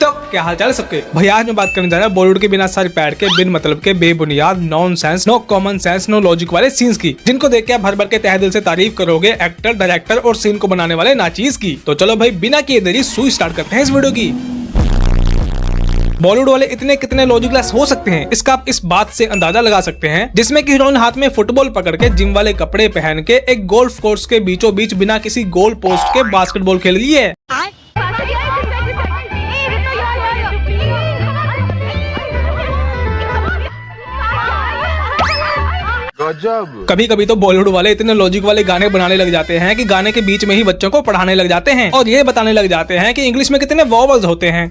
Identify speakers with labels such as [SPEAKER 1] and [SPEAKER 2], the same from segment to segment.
[SPEAKER 1] तो क्या हाल चाल सबके भाई। आज मैं बात करने जा रहा हूँ बॉलीवुड के बिना सर पैर के, बिन मतलब के, बेबुनियाद, nonsense, no common sense, no logic वाले सीन्स की, जिनको देख के आप भर भर के तहे दिल से तारीफ करोगे एक्टर, डायरेक्टर और सीन को बनाने वाले नाचीज की। तो चलो भाई बिना किए देरी सुई स्टार्ट करते हैं इस वीडियो की। बॉलीवुड वाले इतने कितने लॉजिकलेस हो सकते हैं, इसका आप इस बात से अंदाजा लगा सकते हैं जिसमें कि हीरोइन हाथ में फुटबॉल पकड़ के जिम वाले कपड़े पहन के एक गोल्फ कोर्स के बीचों बीच बिना किसी गोल पोस्ट के बास्केटबॉल खेल रही है। कभी कभी तो बॉलीवुड वाले इतने लॉजिक वाले गाने बनाने लग जाते हैं कि गाने के बीच में ही बच्चों को पढ़ाने लग जाते हैं और ये बताने लग जाते हैं कि इंग्लिश में कितने वॉवल्स होते हैं।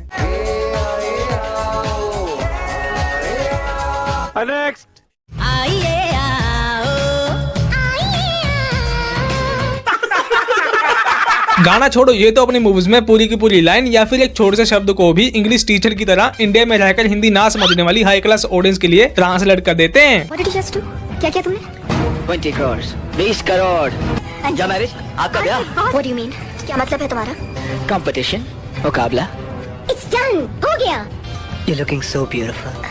[SPEAKER 1] नेक्स्ट। गाना छोड़ो, ये तो अपनी मूवीज में पूरी की पूरी लाइन या फिर एक छोटे से शब्द को भी इंग्लिश टीचर की तरह इंडिया में रहकर हिंदी ना समझने वाली हाई क्लास ऑडियंस के लिए ट्रांसलेट कर देते हैं।
[SPEAKER 2] क्या क्या तुमने?
[SPEAKER 3] 20 करोड़ 20 करोड़। या मैरिज आपका ब्याह।
[SPEAKER 2] What do you mean? क्या मतलब है तुम्हारा?
[SPEAKER 3] कंपटीशन, मुकाबला।
[SPEAKER 2] It's done, हो गया।
[SPEAKER 3] You're looking so beautiful.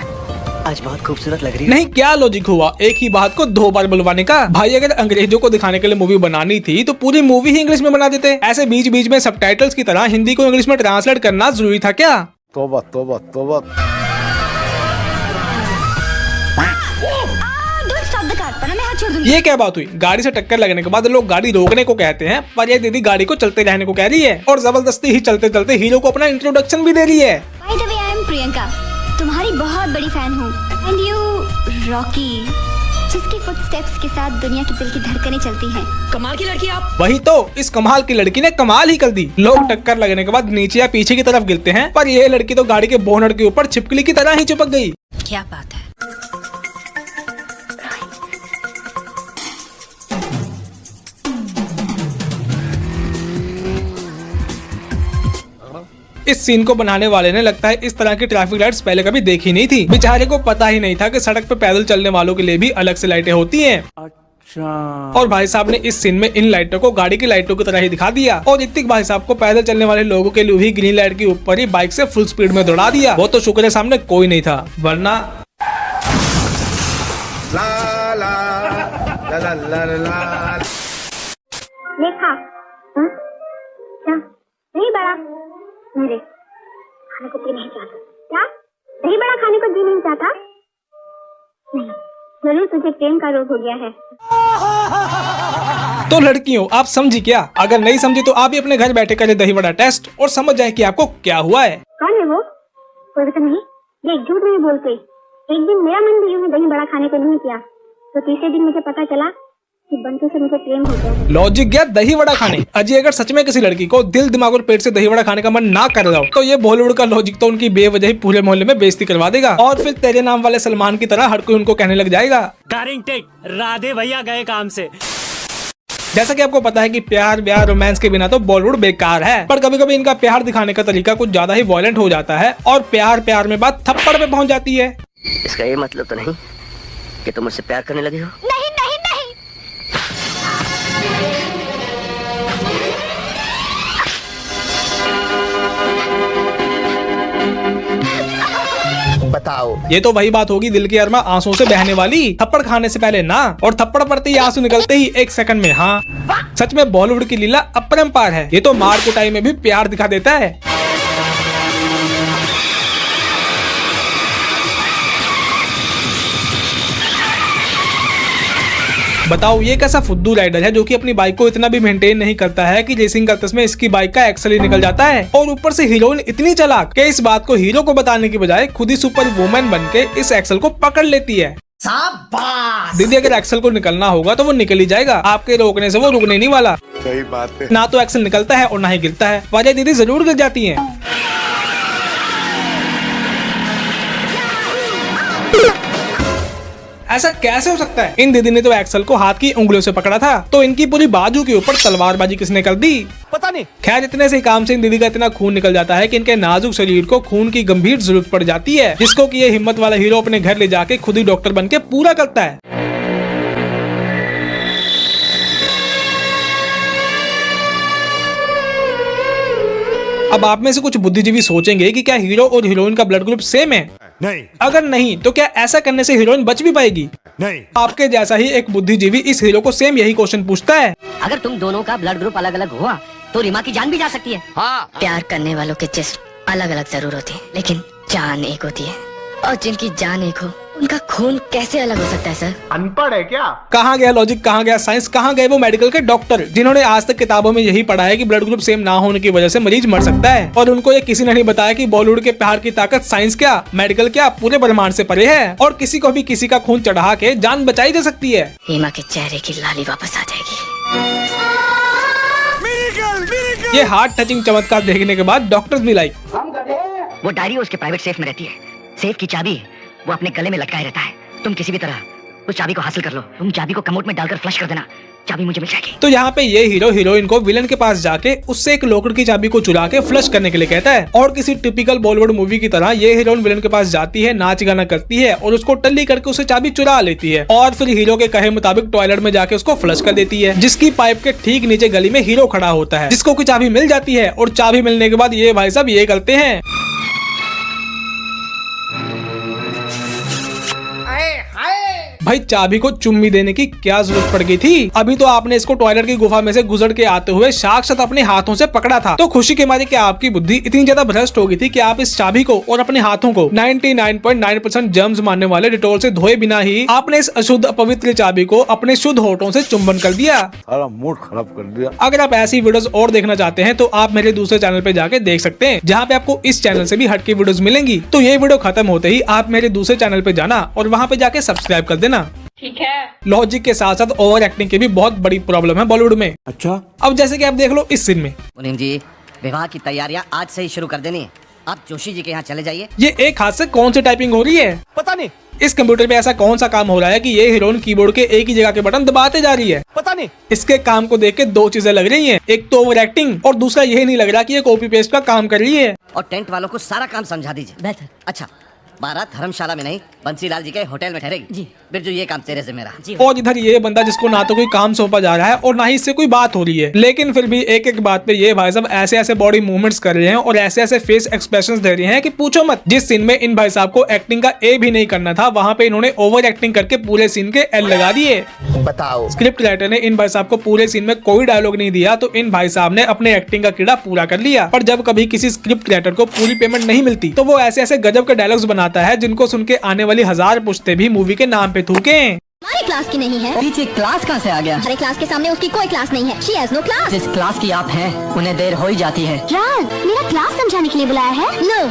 [SPEAKER 3] आज बहुत खूबसूरत लग रही है।
[SPEAKER 1] नहीं, क्या लॉजिक हुआ एक ही बात को दो बार बुलवाने का? भाई अगर अंग्रेजों को दिखाने के लिए मूवी बनानी थी तो पूरी मूवी ही इंग्लिश में बना देते। ऐसे बीच बीच में सबटाइटल्स की तरह हिंदी को इंग्लिश में ट्रांसलेट करना जरूरी था क्या?
[SPEAKER 4] तौबा तौबा तौबा।
[SPEAKER 1] ये क्या बात हुई? गाड़ी से टक्कर लगने के बाद लोग गाड़ी रोकने को कहते हैं, पर ये दीदी गाड़ी को चलते रहने को कह रही है और जबरदस्ती ही चलते चलते हीरो को अपना इंट्रोडक्शन भी दे रही है।
[SPEAKER 2] By the way, I am Priyanka, तुम्हारी बहुत बड़ी फैन हूँ। And you, रॉकी, जिसके फुटस्टेप्स के साथ दुनिया की दिल की धड़कनें चलती हैं।
[SPEAKER 3] कमाल की लड़की आप।
[SPEAKER 1] वही तो, इस कमाल की लड़की ने कमाल ही कर दी। लोग टक्कर लगने के बाद नीचे या पीछे की तरफ गिरते हैं, पर ये लड़की तो गाड़ी के बोनट के ऊपर छिपकली की तरह ही चिपक गई।
[SPEAKER 2] क्या बात है?
[SPEAKER 1] इस सीन को बनाने वाले ने लगता है इस तरह की ट्रैफिक लाइट्स पहले कभी देखी नहीं थी। बेचारे को पता ही नहीं था कि सड़क पे पैदल चलने वालों के लिए भी अलग से लाइटें होती हैं। अच्छा। और भाई साहब ने इस सीन में इन लाइटों को गाड़ी की लाइटों की तरह ही दिखा दिया और इत्तिक भाई साहब को पैदल चलने वाले लोगों के लिए भी ग्रीन लाइट के ऊपर ही बाइक से फुल स्पीड में दौड़ा दिया। वो तो शुक्र है सामने कोई नहीं था, वरना
[SPEAKER 2] देखा? क्या? नहीं बड़ा मेरे खाने को जी नहीं चाहता। क्या? दही बड़ा खाने को जी नहीं चाहता? नहीं, जरूर तुझे प्रेम का रोग हो गया है।
[SPEAKER 1] तो लड़कियों आप समझी क्या? अगर नहीं समझी तो आप भी अपने घर बैठे करें दही बड़ा टेस्ट और समझ जाए कि आपको क्या हुआ है।
[SPEAKER 2] कौन है वो? कोई तो नहीं, ये झूठ नहीं बोलते। एक दिन मेरा मन भी यूं ही दही बड़ा खाने को नहीं किया, तो तीसरे दिन मुझे पता चला कि बंटू से मुझे प्रेम हो गया है।
[SPEAKER 1] लॉजिक गया दही वड़ा खाने। अजी अगर सच में किसी लड़की को दिल दिमाग और पेट से दही वड़ा खाने का मन ना कर रहा हो तो ये बॉलीवुड का लॉजिक तो उनकी बेवजह ही पूरे मोहल्ले में बेइज्जती करवा देगा और फिर तेरे नाम वाले सलमान की तरह हर कोई उनको कहने लग जाएगा
[SPEAKER 5] राधे भैया गए काम से।
[SPEAKER 1] जैसा कि आपको पता है कि प्यार ब्याह रोमांस के बिना तो बॉलीवुड बेकार है, पर कभी कभी इनका प्यार दिखाने का तरीका कुछ ज्यादा ही वॉयलेंट हो जाता है और प्यार प्यार में बात थप्पड़ पे पहुंच जाती है।
[SPEAKER 3] इसका ये मतलब तो नहीं कि तुम मुझसे प्यार करने लगे हो?
[SPEAKER 2] नहीं नहीं नहीं।
[SPEAKER 3] बताओ।
[SPEAKER 1] ये तो वही बात होगी दिल की अरमा आंसुओं से बहने वाली। थप्पड़ खाने से पहले ना और थप्पड़ पड़ते ही आंसू निकलते ही एक सेकंड में हाँ। सच में बॉलीवुड की लीला अपरंपार है। ये तो मार कुटाई में भी प्यार दिखा देता है। बताओ ये कैसा फुद्दू राइडर है जो कि अपनी बाइक को इतना भी मेंटेन नहीं करता है कि रेसिंग करते समय इसकी बाइक का एक्सल ही निकल जाता है और ऊपर से हीरोइन इतनी चालाक कि इस बात को हीरो को बताने की बजाय खुद ही सुपर वुमेन बन के इस एक्सल को पकड़ लेती है। दीदी अगर एक्सल को निकलना होगा तो वो निकल ही जाएगा, आपके रोकने से वो रुकने नहीं वाला।
[SPEAKER 4] सही बात है।
[SPEAKER 1] ना तो एक्सल निकलता है और ना ही गिरता है, वजह दीदी जरूर गिर जाती है। ऐसा कैसे हो सकता है? इन दीदी ने तो एक्सल को हाथ की उंगलियों से पकड़ा था, तो इनकी पूरी बाजू के ऊपर तलवारबाजी किसने कर दी
[SPEAKER 5] पता नहीं।
[SPEAKER 1] खैर इतने से काम से इन दीदी का इतना खून निकल जाता है कि इनके नाजुक शरीर को खून की गंभीर जरूरत पड़ जाती है, जिसको कि ये हिम्मत वाला हीरो अपने घर ले जाके खुद ही डॉक्टर बन के पूरा करता है। अब आप में से कुछ बुद्धिजीवी सोचेंगे कि क्या हीरो और हीरोइन का ब्लड ग्रुप सेम है?
[SPEAKER 6] नहीं
[SPEAKER 1] अगर नहीं तो क्या ऐसा करने से हीरोइन बच भी पाएगी?
[SPEAKER 6] नहीं।
[SPEAKER 1] आपके जैसा ही एक बुद्धिजीवी इस हीरो को सेम यही क्वेश्चन पूछता है।
[SPEAKER 3] अगर तुम दोनों का ब्लड ग्रुप अलग अलग हुआ तो रीमा की जान भी जा सकती है। हाँ।
[SPEAKER 7] प्यार करने वालों के जिस्म अलग अलग जरूर होते हैं, लेकिन जान एक होती है। और जिनकी जान एक हो उनका खून कैसे अलग हो सकता है सर?
[SPEAKER 4] अनपढ़ है क्या?
[SPEAKER 1] कहाँ गया लॉजिक, कहाँ गया साइंस, कहाँ गए वो मेडिकल के डॉक्टर जिन्होंने आज तक किताबों में यही पढ़ा है कि ब्लड ग्रुप सेम ना होने की वजह से मरीज मर सकता है, और उनको ये किसी ने नहीं बताया कि बॉलीवुड के प्यार की ताकत साइंस क्या, मेडिकल क्या, पूरे ब्रह्मांड से परे है और किसी को भी किसी का खून चढ़ा के जान बचाई जा सकती है।
[SPEAKER 7] रीमा के चेहरे की लाली वापस आ जाएगी।
[SPEAKER 1] ये हार्ट टचिंग चमत्कार देखने के बाद डॉक्टर्स भी लाइक,
[SPEAKER 3] वो डायरी उसके प्राइवेट सेफ में रहती है। सेफ की चाबी वो अपने गले में लटकाए रहता है। तुम किसी भी तरह उस चाबी को हासिल कर लो। तुम चाबी को कमोड में डालकर फ्लश कर देना, चाबी मुझे मिल जाएगी।
[SPEAKER 1] तो यहाँ पे ये हीरो हीरोइन को विलन के पास जाके उससे एक लॉकर की चाबी को चुरा के फ्लश करने के लिए कहता है, और किसी टिपिकल बॉलीवुड मूवी की तरह ये हीरोइन विलन के पास जाती है, नाच गाना करती है और उसको टल्ली करके उसे चाबी चुरा लेती है और फिर हीरो के कहे मुताबिक टॉयलेट में जाके उसको फ्लश कर देती है, जिसकी पाइप के ठीक नीचे गली में हीरो खड़ा होता है जिसको की चाबी मिल जाती है। और चाबी मिलने के बाद ये भाई साहब ये करते हैं, भाई चाबी को चुम्मी देने की क्या जरूरत पड़ गई थी? अभी तो आपने इसको टॉयलेट की गुफा में से गुजर के आते हुए साक्षात अपने हाथों से पकड़ा था। तो खुशी के मारे क्या आपकी बुद्धि इतनी ज्यादा भ्रष्ट हो गई थी कि आप इस चाबी को और अपने हाथों को 99.9% जर्म्स मारने वाले डिटोल से धोए बिना ही आपने इस अशुद्ध अपवित्र चाबी को अपने शुद्ध होठों से चुंबन कर दिया।
[SPEAKER 4] सारा मूड खराब कर दिया।
[SPEAKER 1] अगर आप ऐसी वीडियोस और देखना चाहते हैं तो आप मेरे दूसरे चैनल पे जाके देख सकते हैं, जहाँ पे आपको इस चैनल से भी हटके वीडियोस मिलेंगी। तो ये वीडियो खत्म होते ही आप मेरे दूसरे चैनल पे जाना और वहाँ पे जाके सब्सक्राइब कर देना।
[SPEAKER 2] ठीक है।
[SPEAKER 1] लॉजिक के साथ साथ ओवर एक्टिंग की भी बहुत बड़ी प्रॉब्लम है बॉलीवुड में।
[SPEAKER 6] अच्छा।
[SPEAKER 1] अब जैसे कि आप देख लो इस सीन में,
[SPEAKER 3] मुनीम जी विवाह की तैयारियां आज से ही शुरू कर देनी है। आप जोशी जी के यहाँ चले जाइए।
[SPEAKER 1] ये एक हाथ से कौन सी टाइपिंग हो रही है
[SPEAKER 6] पता नहीं,
[SPEAKER 1] इस कंप्यूटर पे ऐसा कौन सा काम हो रहा है कि ये हीरोइन कीबोर्ड के एक ही जगह के बटन दबाते जा रही है?
[SPEAKER 6] पता नहीं।
[SPEAKER 1] इसके काम को देख के दो चीजें लग रही हैं, एक तो ओवर एक्टिंग और दूसरा यही नहीं लग रहा कि ये कॉपी पेस्ट का काम कर रही है।
[SPEAKER 3] और टेंट वालों को सारा काम समझा दीजिए। बेहतर। अच्छा, बारात धर्मशाला में नहीं बंसीलाल जी के होटल में ठहरेगी। जी बिरजू, ये काम तेरे से मेरा। जी।
[SPEAKER 1] और इधर ये बंदा जिसको ना तो कोई काम सौंपा जा रहा है और ना ही इससे कोई बात हो रही है, लेकिन फिर भी एक एक बात पे ये भाई साहब ऐसे ऐसे बॉडी मूवमेंट्स कर रहे हैं और ऐसे ऐसे फेस एक्सप्रेशंस दे रहे हैं कि पूछो मत। जिस सीन में इन भाई साहब को एक्टिंग का ए भी नहीं करना था, वहाँ पे इन्होंने ओवर एक्टिंग करके पूरे सीन के एल लगा दिए।
[SPEAKER 4] बताओ,
[SPEAKER 1] स्क्रिप्ट राइटर ने इन भाई साहब को पूरे सीन में कोई डायलॉग नहीं दिया तो इन भाई साहब ने अपने एक्टिंग का कीड़ा पूरा कर लिया। पर जब कभी किसी स्क्रिप्ट राइटर को पूरी पेमेंट नहीं मिलती तो वो ऐसे ऐसे गजब के डायलॉग्स बनाता है जिनको सुन के आने वाली 1000 पुश्ते भी मूवी के नाम पे थूके।
[SPEAKER 7] हमारी क्लास की नहीं है।
[SPEAKER 3] पीछे क्लास कहाँ से आ गया?
[SPEAKER 7] हमारे क्लास के सामने उसकी कोई क्लास नहीं है। She has no class।
[SPEAKER 3] जिस क्लास की आप हैं उन्हें देर हो ही जाती है।
[SPEAKER 2] राज, मेरा क्लास समझाने के लिए बुलाया है?
[SPEAKER 7] नो,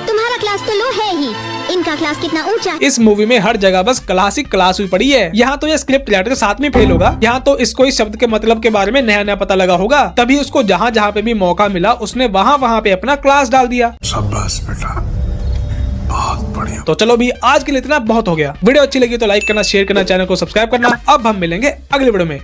[SPEAKER 7] तुम्हारा क्लास तो लो है ही।
[SPEAKER 2] इनका क्लास कितना ऊंचा।
[SPEAKER 1] इस मूवी में हर जगह बस क्लासिक क्लास हुई पड़ी है। यहाँ तो ये स्क्रिप्ट राइटर साथ में फेल होगा, यहाँ तो इसको इस शब्द के मतलब के बारे में नया नया पता लगा होगा, तभी उसको जहाँ जहाँ पे भी मौका मिला उसने वहाँ पे अपना क्लास डाल दिया।
[SPEAKER 6] शाबाश बेटा, बहुत बढ़िया।
[SPEAKER 1] तो चलो भी आज के लिए इतना बहुत हो गया। वीडियो अच्छी लगी तो लाइक करना, शेयर करना, चैनल को सब्सक्राइब करना। अब हम मिलेंगे अगले वीडियो में।